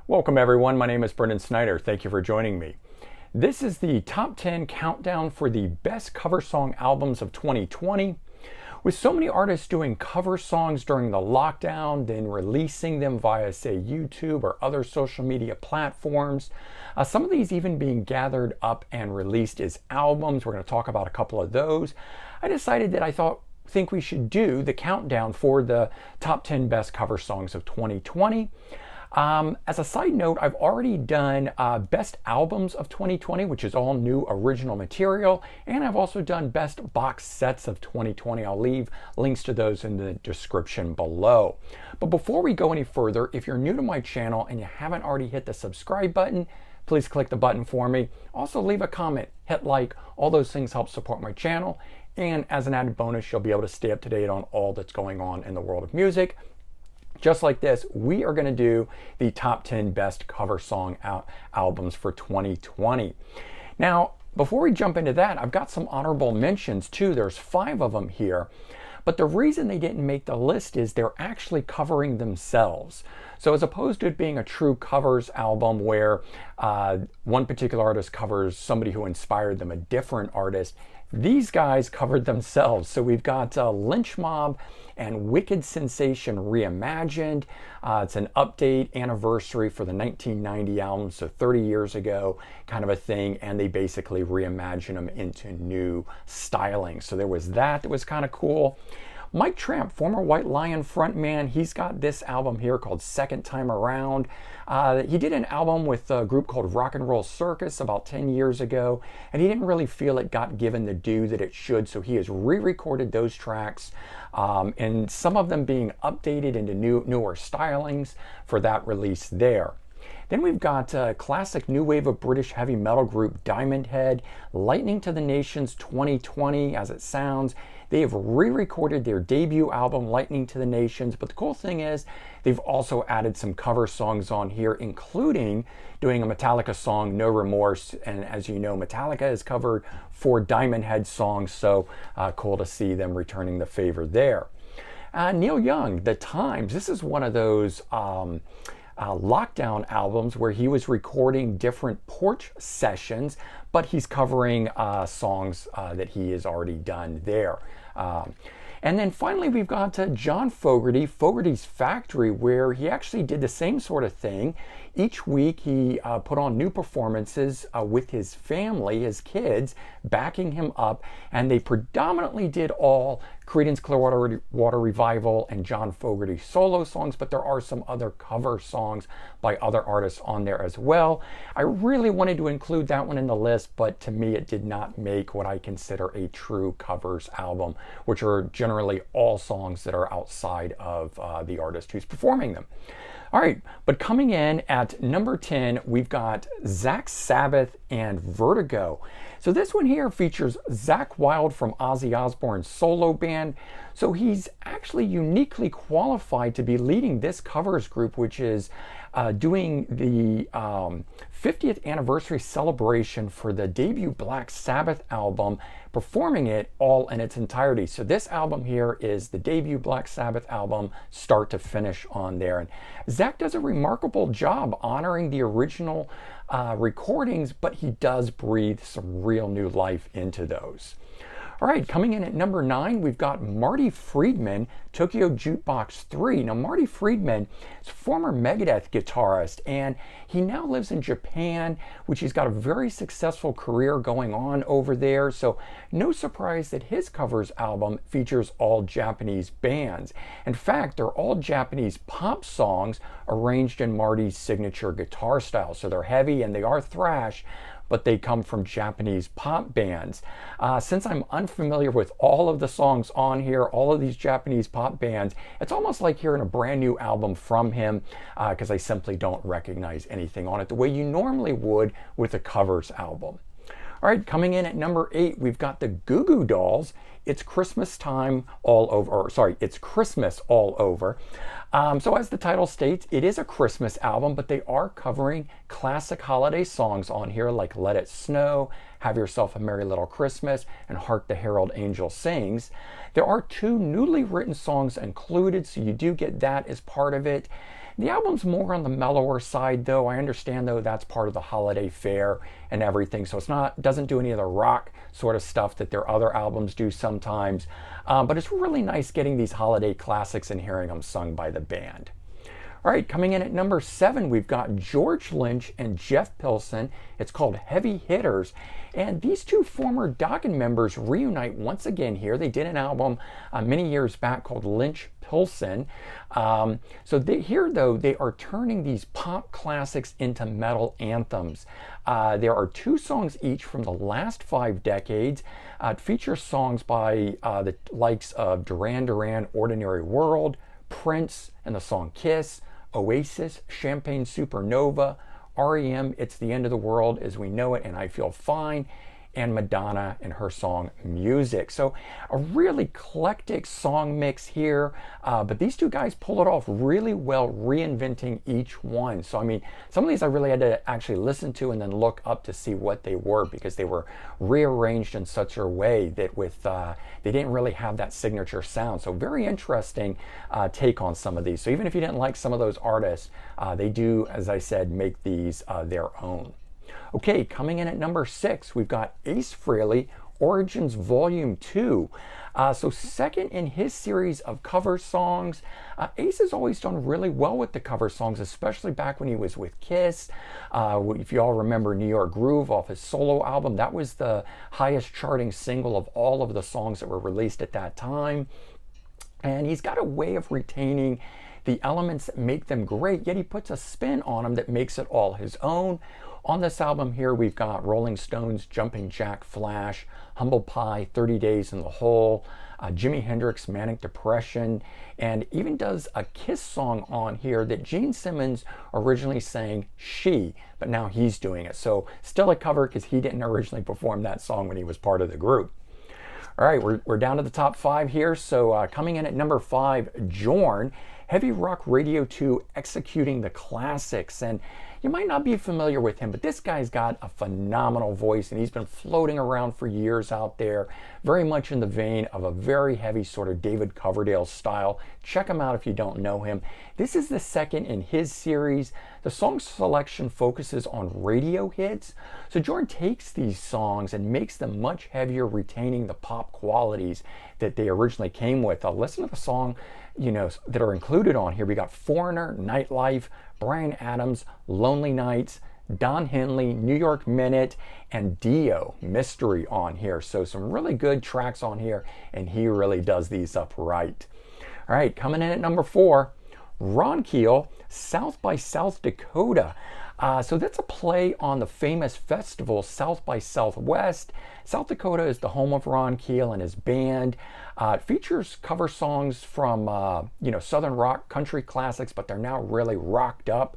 Welcome everyone, my name is Brendan Snyder. Thank you for joining me. This is the top 10 countdown for the best cover song albums of 2020. With so many artists doing cover songs during the lockdown, then releasing them via, say, YouTube or other social media platforms, some of these even being gathered up and released as albums. We're going to talk about a couple of those. I decided that I think we should do the countdown for the top 10 best cover songs of 2020. As a side note, I've already done best albums of 2020, which is all new original material, and I've also done best box sets of 2020. I'll leave links to those in the description below. But before we go any further, if you're new to my channel and you haven't already hit the subscribe button, please click the button for me. Also leave a comment, hit like, all those things help support my channel. And as an added bonus, you'll be able to stay up to date on all that's going on in the world of music. Just like this, we are going to do the top 10 best cover song albums for 2020. Now, before we jump into that, I've got some honorable mentions too. There's 5 of them here. But the reason they didn't make the list is they're actually covering themselves. So as opposed to it being a true covers album where one particular artist covers somebody who inspired them, a different artist, these guys covered themselves. So we've got Lynch Mob and Wicked Sensation Reimagined. It's an update anniversary for the 1990 album, so 30 years ago kind of a thing, and they basically reimagined them into new styling. So there was that was kind of cool. Mike Tramp, former White Lion frontman, he's got this album here called Second Time Around. He did an album with a group called Rock and Roll Circus about 10 years ago, and he didn't really feel it got given the due that it should, so he has re-recorded those tracks, and some of them being updated into newer stylings for that release there. Then we've got a classic new wave of British heavy metal group Diamond Head, Lightning to the Nations 2020 as it sounds. They have re-recorded their debut album, Lightning to the Nations, but the cool thing is they've also added some cover songs on here, including doing a Metallica song, No Remorse, and as you know, Metallica has covered 4 Diamond Head songs, so cool to see them returning the favor there. Neil Young, The Times, this is one of those lockdown albums where he was recording different porch sessions, but he's covering songs that he has already done there. And then finally we've got John Fogerty, Fogerty's Factory, where he actually did the same sort of thing. Each week he put on new performances with his family, his kids, backing him up, and they predominantly did all Creedence Clearwater Revival and John Fogerty solo songs, but there are some other cover songs by other artists on there as well. I really wanted to include that one in the list, but to me it did not make what I consider a true covers album, which are generally all songs that are outside of the artist who's performing them. All right, but coming in at number 10, we've got Zakk, Sabbath, and Vertigo. So this one here features Zakk Wylde from Ozzy Osbourne's solo band. So he's actually uniquely qualified to be leading this covers group, which is doing the 50th anniversary celebration for the debut Black Sabbath album, performing it all in its entirety. So this album here is the debut Black Sabbath album, start to finish on there. And Zakk does a remarkable job honoring the original recordings, but he does breathe some real new life into those. All right, coming in at number 9, we've got Marty Friedman, Tokyo Jukebox 3. Now, Marty Friedman is a former Megadeth guitarist, and he now lives in Japan, which he's got a very successful career going on over there. So no surprise that his covers album features all Japanese bands. In fact, they're all Japanese pop songs arranged in Marty's signature guitar style. So they're heavy and they are thrash, but they come from Japanese pop bands. Since I'm unfamiliar with all of the songs on here, all of these Japanese pop bands, it's almost like hearing a brand new album from him because I simply don't recognize anything on it the way you normally would with a covers album. All right, coming in at number 8, we've got the Goo Goo Dolls. It's Christmas time all over, or sorry, it's Christmas all over. So as the title states, it is a Christmas album, but they are covering classic holiday songs on here like Let It Snow, Have Yourself a Merry Little Christmas, and Hark the Herald Angel Sings. There are 2 newly written songs included, so you do get that as part of it. The album's more on the mellower side, though. I understand, though, that's part of the holiday fare and everything, so doesn't do any of the rock sort of stuff that their other albums do sometimes. But it's really nice getting these holiday classics and hearing them sung by the band. All right, coming in at number 7, we've got George Lynch and Jeff Pilson. It's called Heavy Hitters. And these two former Dokken members reunite once again here. They did an album many years back called Lynch Pilson. Here, though, they are turning these pop classics into metal anthems. There are 2 songs each from the last 5 decades. It features songs by the likes of Duran Duran, Ordinary World, Prince and the song Kiss, Oasis, Champagne Supernova, REM, It's the End of the World as We Know It and I Feel Fine, and Madonna and her song Music. So a really eclectic song mix here, but these two guys pull it off really well, reinventing each one. So I mean, some of these I really had to actually listen to and then look up to see what they were, because they were rearranged in such a way that they didn't really have that signature sound. So very interesting take on some of these. So even if you didn't like some of those artists, they do, as I said, make these their own. Okay, coming in at number 6, we've got Ace Frehley, Origins Volume 2. So second in his series of cover songs. Ace has always done really well with the cover songs, especially back when he was with Kiss. If you all remember New York Groove off his solo album, that was the highest charting single of all of the songs that were released at that time. And he's got a way of retaining the elements that make them great, yet he puts a spin on them that makes it all his own. On this album here, we've got Rolling Stones, Jumping Jack Flash, Humble Pie, 30 Days in the Hole, Jimi Hendrix, Manic Depression, and even does a Kiss song on here that Gene Simmons originally sang She, but now he's doing it. So still a cover because he didn't originally perform that song when he was part of the group. All right, we're down to the top 5 here. So coming in at number 5, Jorn, Heavy Rock Radio 2, Executing the Classics. And you might not be familiar with him, but this guy's got a phenomenal voice, and he's been floating around for years out there, very much in the vein of a very heavy sort of David Coverdale style. Check him out if you don't know him. This is the second in his series. The song selection focuses on radio hits. So Jorn takes these songs and makes them much heavier, retaining the pop qualities that they originally came with. Listen to the song, that are included on here. We got Foreigner, Nightlife, Bryan Adams, Lonely Nights, Don Henley, New York Minute, and Dio, Mystery on here. So some really good tracks on here, and he really does these up right. All right, coming in at number 4, Ron Keel, South by South Dakota. So that's a play on the famous festival South by Southwest. South Dakota is the home of Ron Keel and his band. It features cover songs from Southern rock, country classics, but they're now really rocked up.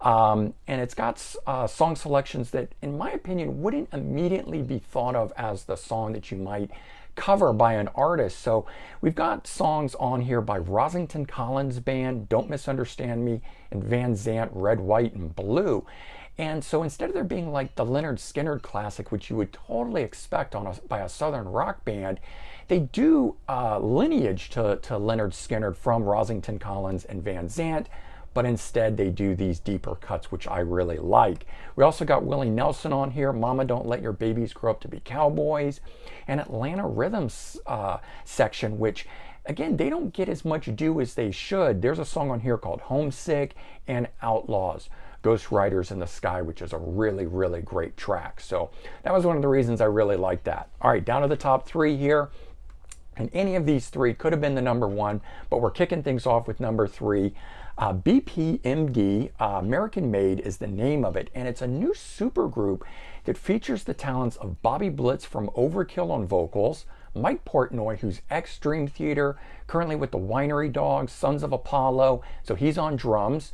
And it's got song selections that, in my opinion, wouldn't immediately be thought of as the song that you might cover by an artist. So we've got songs on here by Rossington Collins Band, Don't Misunderstand Me, and Van Zandt, Red, White, and Blue. And so instead of there being like the Lynyrd Skynyrd classic, which you would totally expect by a Southern rock band, they do lineage to Lynyrd Skynyrd from Rossington Collins and Van Zandt, but instead they do these deeper cuts, which I really like. We also got Willie Nelson on here, Mama Don't Let Your Babies Grow Up to Be Cowboys, and Atlanta Rhythms section, which again, they don't get as much due as they should. There's a song on here called Homesick and Outlaws, Ghost Riders in the Sky, which is a really, really great track. So that was one of the reasons I really liked that. All right, down to the top 3 here. And any of these 3 could have been the number 1, but we're kicking things off with number 3. BPMD, American Made is the name of it, and it's a new supergroup that features the talents of Bobby Blitz from Overkill on vocals, Mike Portnoy, who's ex-Dream Theater, currently with the Winery Dogs, Sons of Apollo, so he's on drums,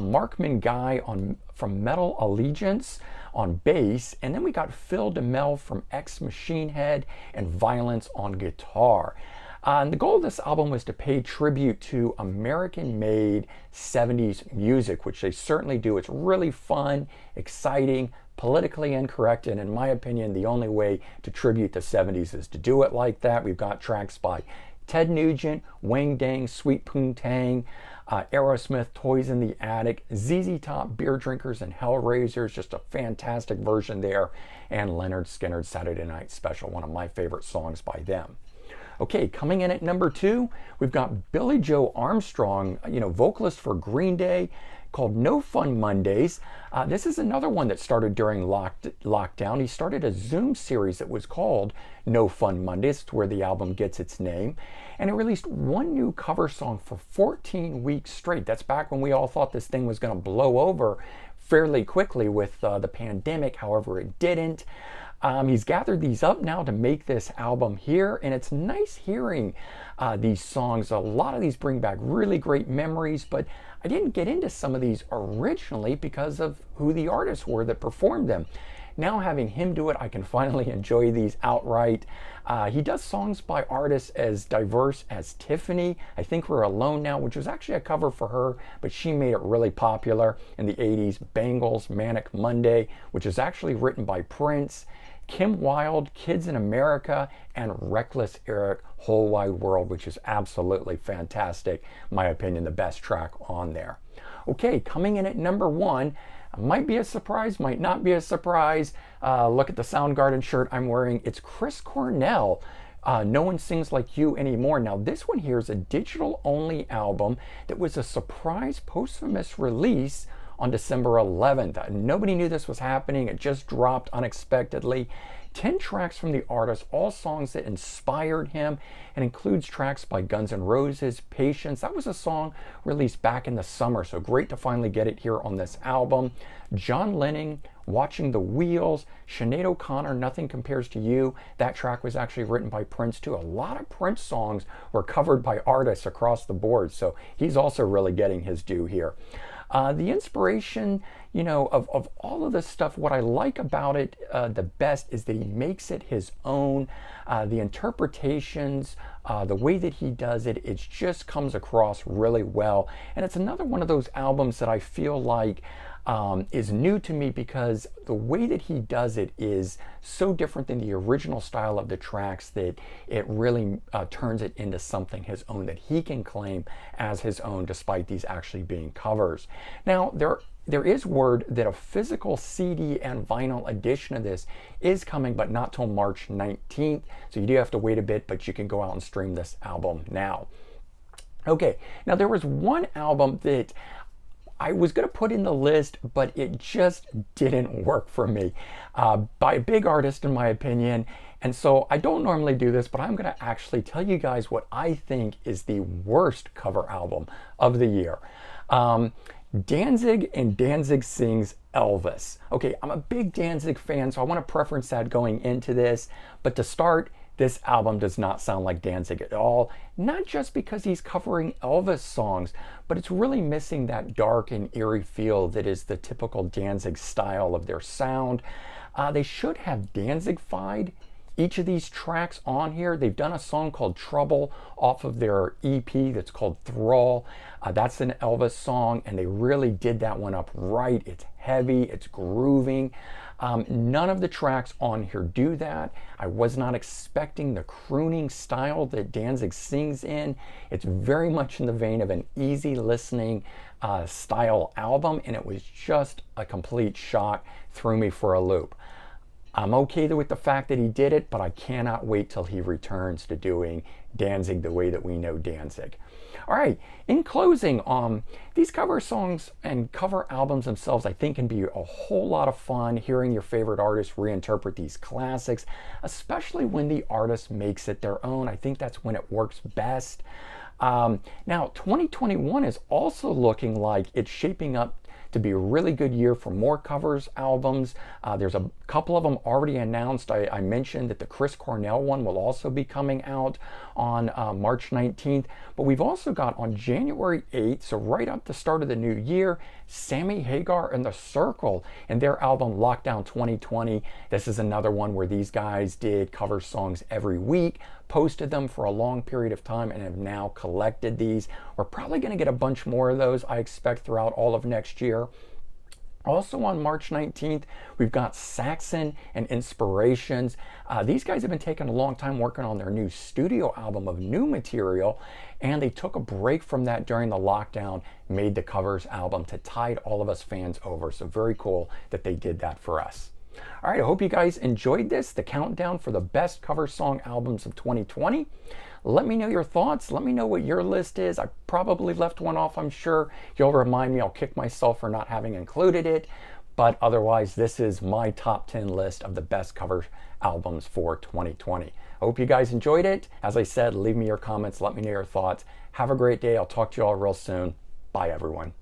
Mark Mingai from Metal Allegiance on bass, and then we got Phil DeMel from Ex Machine Head and Violence on guitar. And the goal of this album was to pay tribute to American-made 70s music, which they certainly do. It's really fun, exciting, politically incorrect, and in my opinion, the only way to tribute the 70s is to do it like that. We've got tracks by Ted Nugent, Wang Dang, Sweet Poontang, Aerosmith, Toys in the Attic, ZZ Top, Beer Drinkers, and Hellraisers, just a fantastic version there, and Leonard Skinner's Saturday Night Special, one of my favorite songs by them. Okay, coming in at number 2, we've got Billie Joe Armstrong, vocalist for Green Day, called No Fun Mondays. This is another one that started during lockdown. He started a Zoom series that was called No Fun Mondays. It's where the album gets its name. And it released one new cover song for 14 weeks straight. That's back when we all thought this thing was going to blow over fairly quickly with the pandemic. However, it didn't. He's gathered these up now to make this album here, and it's nice hearing these songs. A lot of these bring back really great memories, but I didn't get into some of these originally because of who the artists were that performed them. Now having him do it, I can finally enjoy these outright. He does songs by artists as diverse as Tiffany, I Think We're Alone Now, which was actually a cover for her, but she made it really popular in the 80s. Bangles, Manic Monday, which is actually written by Prince. Kim Wilde, Kids in America, and Reckless Eric, Whole Wide World, which is absolutely fantastic. In my opinion, the best track on there. Okay, coming in at number 1, might be a surprise, might not be a surprise. Look at the Soundgarden shirt I'm wearing. It's Chris Cornell. No One Sings Like You Anymore. Now, this one here is a digital-only album that was a surprise posthumous release on December 11th. Nobody knew this was happening. It just dropped unexpectedly. 10 tracks from the artist, all songs that inspired him, and includes tracks by Guns N' Roses, Patience. That was a song released back in the summer, so great to finally get it here on this album. John Lennon, Watching the Wheels, Sinead O'Connor, Nothing Compares to You. That track was actually written by Prince too. A lot of Prince songs were covered by artists across the board, so he's also really getting his due here. The inspiration, of all of this stuff, what I like about it the best is that he makes it his own. The interpretations, the way that he does it, it just comes across really well. And it's another one of those albums that I feel like is new to me because the way that he does it is so different than the original style of the tracks that it really turns it into something his own that he can claim as his own despite these actually being covers. Now, there is word that a physical CD and vinyl edition of this is coming, but not till March 19th. So you do have to wait a bit, but you can go out and stream this album now. Okay, now there was one album that I was going to put in the list, but it just didn't work for me by a big artist, in my opinion. And so I don't normally do this, but I'm going to actually tell you guys what I think is the worst cover album of the year. Danzig and Danzig Sings Elvis. Okay, I'm a big Danzig fan, so I want to preference that going into this. But to start, this album does not sound like Danzig at all, not just because he's covering Elvis songs, but it's really missing that dark and eerie feel that is the typical Danzig style of their sound. They should have Danzig-fied each of these tracks on here. They've done a song called Trouble off of their EP that's called Thrall. That's an Elvis song, and they really did that one up right. It's heavy, it's grooving. None of the tracks on here do that. I was not expecting the crooning style that Danzig sings in. It's very much in the vein of an easy listening style album, and it was just a complete shock, threw me for a loop. I'm okay with the fact that he did it, but I cannot wait till he returns to doing Danzig the way that we know Danzig. All right, in closing, these cover songs and cover albums themselves, I think, can be a whole lot of fun hearing your favorite artists reinterpret these classics, especially when the artist makes it their own. I think that's when it works best. Now, 2021 is also looking like it's shaping up to be a really good year for more covers albums. There's a couple of them already announced. I mentioned that the Chris Cornell one will also be coming out on March 19th. But we've also got on January 8th, so right up the start of the new year, Sammy Hagar and The Circle and their album Lockdown 2020. This is another one where these guys did cover songs every week, posted them for a long period of time, and have now collected these. We're probably going to get a bunch more of those, I expect, throughout all of next year. Also on March 19th, we've got Saxon and Inspirations. These guys have been taking a long time working on their new studio album of new material, and they took a break from that during the lockdown, made the covers album to tide all of us fans over. So very cool that they did that for us. All right, I hope you guys enjoyed this, the countdown for the best cover song albums of 2020. Let me know your thoughts. Let me know what your list is. I probably left one off, I'm sure. You'll remind me, I'll kick myself for not having included it. But otherwise, this is my top 10 list of the best cover albums for 2020. I hope you guys enjoyed it. As I said, leave me your comments. Let me know your thoughts. Have a great day. I'll talk to you all real soon. Bye, everyone.